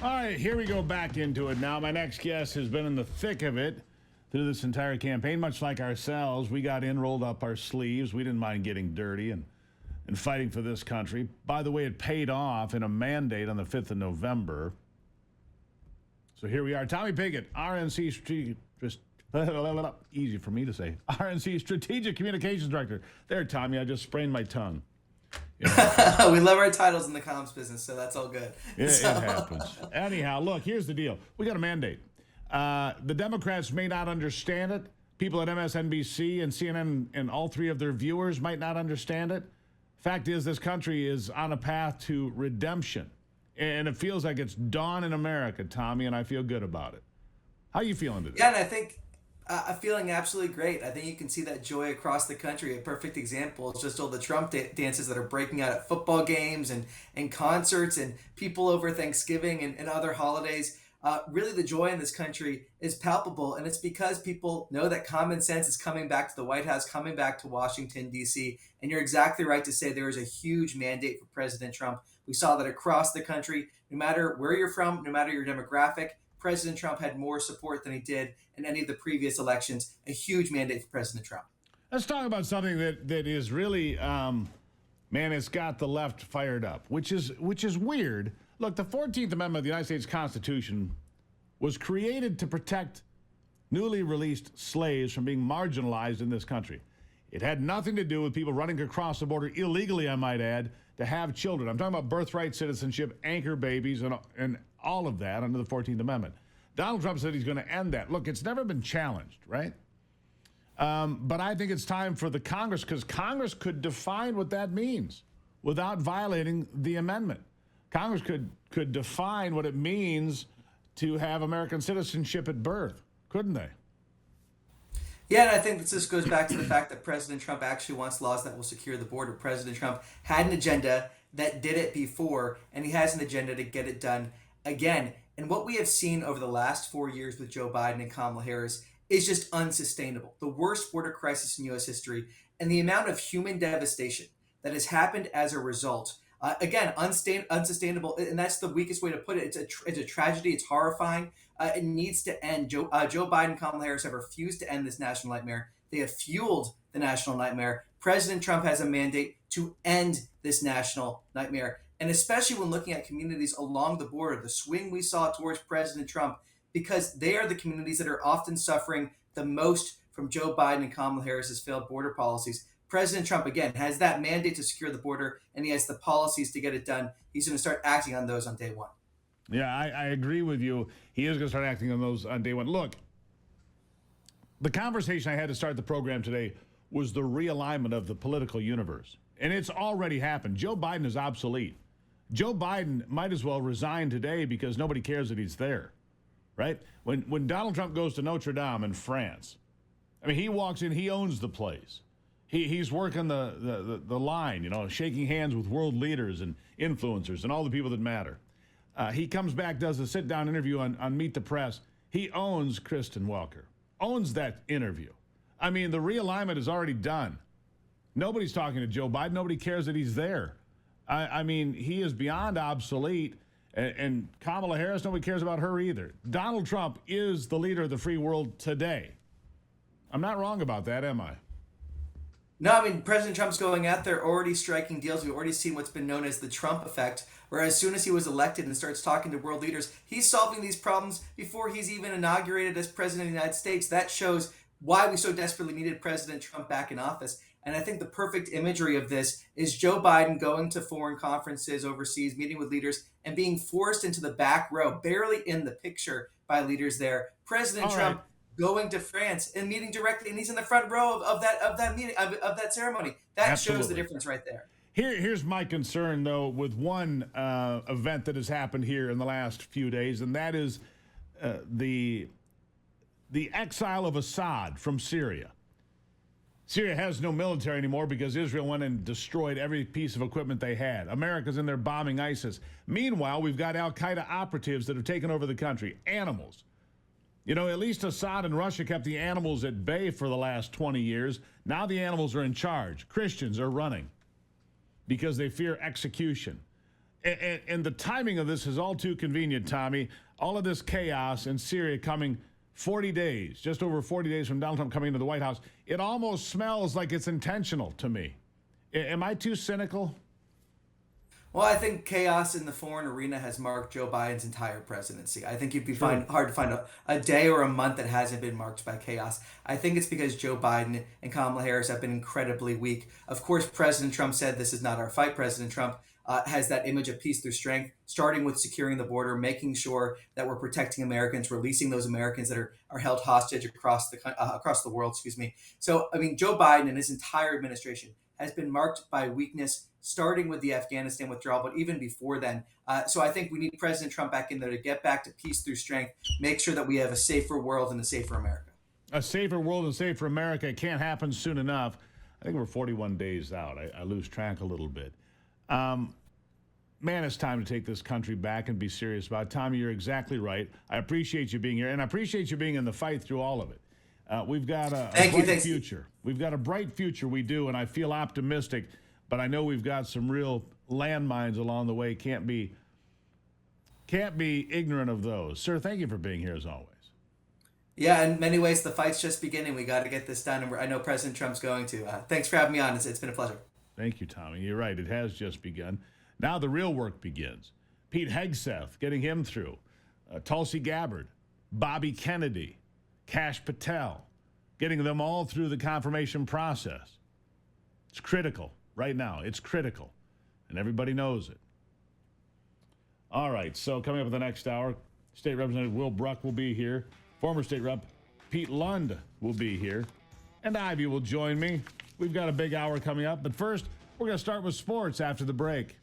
All right, here we go back into it now. My next guest has been in the thick of it through this entire campaign, much like ourselves. We got in, rolled up our sleeves. We didn't mind getting dirty and fighting for this country. By the way, it paid off in a mandate on the 5th of November. So here we are. Tommy Pigott, RNC Strategic... Easy for me to say. RNC Strategic Communications Director. There, Tommy, I just sprained my tongue. You know. We love our titles in the comms business, so that's all good. It happens. Anyhow, look, here's the deal. We got a mandate. The Democrats may not understand it. People at MSNBC and CNN and all three of their viewers might not understand it. Fact is, this country is on a path to redemption. And it feels like it's dawn in America, Tommy, and I feel good about it. How are you feeling today? Yeah, and I think I'm feeling absolutely great. I think you can see that joy across the country. A perfect example is just all the Trump dances that are breaking out at football games and concerts and people over Thanksgiving and other holidays. Really, the joy in this country is palpable, and it's because people know that common sense is coming back to the White House, coming back to Washington, D.C., and you're exactly right to say there is a huge mandate for President Trump. We saw that across the country, no matter where you're from, no matter your demographic, President Trump had more support than he did in any of the previous elections. A huge mandate for President Trump. Let's talk about something that is really, man, it's got the left fired up, which is weird. Look, the 14th Amendment of the United States Constitution was created to protect newly released slaves from being marginalized in this country. It had nothing to do with people running across the border illegally, I might add, to have children. I'm talking about birthright citizenship, anchor babies, and all of that under the 14th Amendment. Donald Trump said he's going to end that. Look, it's never been challenged, right? But I think it's time for the Congress, because Congress could define what that means without violating the amendment. Congress could define what it means to have American citizenship at birth, couldn't they? Yeah, and I think this goes back to the fact that President Trump actually wants laws that will secure the border. President Trump had an agenda that did it before, and he has an agenda to get it done again. And what we have seen over the last 4 years with Joe Biden and Kamala Harris is just unsustainable. The worst border crisis in U.S. history, and the amount of human devastation that has happened as a result. Again, unsustainable, and that's the weakest way to put it. It's a tragedy. It's horrifying. It needs to end. Joe Biden and Kamala Harris have refused to end this national nightmare. They have fueled the national nightmare. President Trump has a mandate to end this national nightmare. And especially when looking at communities along the border, the swing we saw towards President Trump, because they are the communities that are often suffering the most from Joe Biden and Kamala Harris's failed border policies. President Trump, again, has that mandate to secure the border, and he has the policies to get it done. He's going to start acting on those on day one. Yeah, I agree with you. He is going to start acting on those on day one. Look, the conversation I had to start the program today was the realignment of the political universe. And it's already happened. Joe Biden is obsolete. Joe Biden might as well resign today because nobody cares that he's there, right? When Donald Trump goes to Notre Dame in France, I mean, he walks in, he owns the place. He's working the line, you know, shaking hands with world leaders and influencers and all the people that matter. He comes back, does a sit-down interview on Meet the Press. He owns Kristen Welker, owns that interview. I mean, the realignment is already done. Nobody's talking to Joe Biden. Nobody cares that he's there. I mean, he is beyond obsolete. And Kamala Harris, nobody cares about her either. Donald Trump is the leader of the free world today. I'm not wrong about that, am I? No, I mean, President Trump's going out there already striking deals. We've already seen what's been known as the Trump effect, where as soon as he was elected and starts talking to world leaders, he's solving these problems before he's even inaugurated as president of the United States. That shows why we so desperately needed President Trump back in office. And I think the perfect imagery of this is Joe Biden going to foreign conferences overseas, meeting with leaders, and being forced into the back row, barely in the picture by leaders there. President Trump going to France and meeting directly, and he's in the front row of that meeting, of that ceremony. That Absolutely. Shows the difference right there. Here's my concern, though, with one event that has happened here in the last few days, and that is the exile of Assad from Syria. Syria has no military anymore because Israel went and destroyed every piece of equipment they had. America's in there bombing ISIS. Meanwhile, we've got al-Qaeda operatives that have taken over the country. Animals. You know, at least Assad and Russia kept the animals at bay for the last 20 years. Now the animals are in charge. Christians are running because they fear execution. And the timing of this is all too convenient, Tommy. All of this chaos in Syria coming 40 days, just over 40 days from Donald Trump coming into the White House. It almost smells like it's intentional to me. Am I too cynical? Well, I think chaos in the foreign arena has marked Joe Biden's entire presidency. I think you'd be hard to find a day or a month that hasn't been marked by chaos. I think it's because Joe Biden and Kamala Harris have been incredibly weak. Of course, President Trump said this is not our fight. President Trump has that image of peace through strength, starting with securing the border, making sure that we're protecting Americans, releasing those Americans that are held hostage across the world. Excuse me. So, I mean, Joe Biden and his entire administration has been marked by weakness, starting with the Afghanistan withdrawal, but even before then. So I think we need President Trump back in there to get back to peace through strength, make sure that we have a safer world and a safer America. A safer world and safer America can't happen soon enough. I think we're 41 days out. I lose track a little bit. Man, it's time to take this country back and be serious about it. Tommy, you're exactly right. I appreciate you being here, and I appreciate you being in the fight through all of it. We've got a bright future. We've got a bright future, we do, and I feel optimistic, but I know we've got some real landmines along the way. Can't be ignorant of those. Sir, thank you for being here as always. Yeah, in many ways, the fight's just beginning. We got to get this done, and I know President Trump's going to. Thanks for having me on. It's been a pleasure. Thank you, Tommy. You're right. It has just begun. Now the real work begins. Pete Hegseth, getting him through. Tulsi Gabbard, Bobby Kennedy, Kash Patel, getting them all through the confirmation process. It's critical right now. It's critical, and everybody knows it. All right, so coming up in the next hour, State Representative Will Bruck will be here. Former State Rep Pete Lund will be here, and Ivy will join me. We've got a big hour coming up, but first, we're going to start with sports after the break.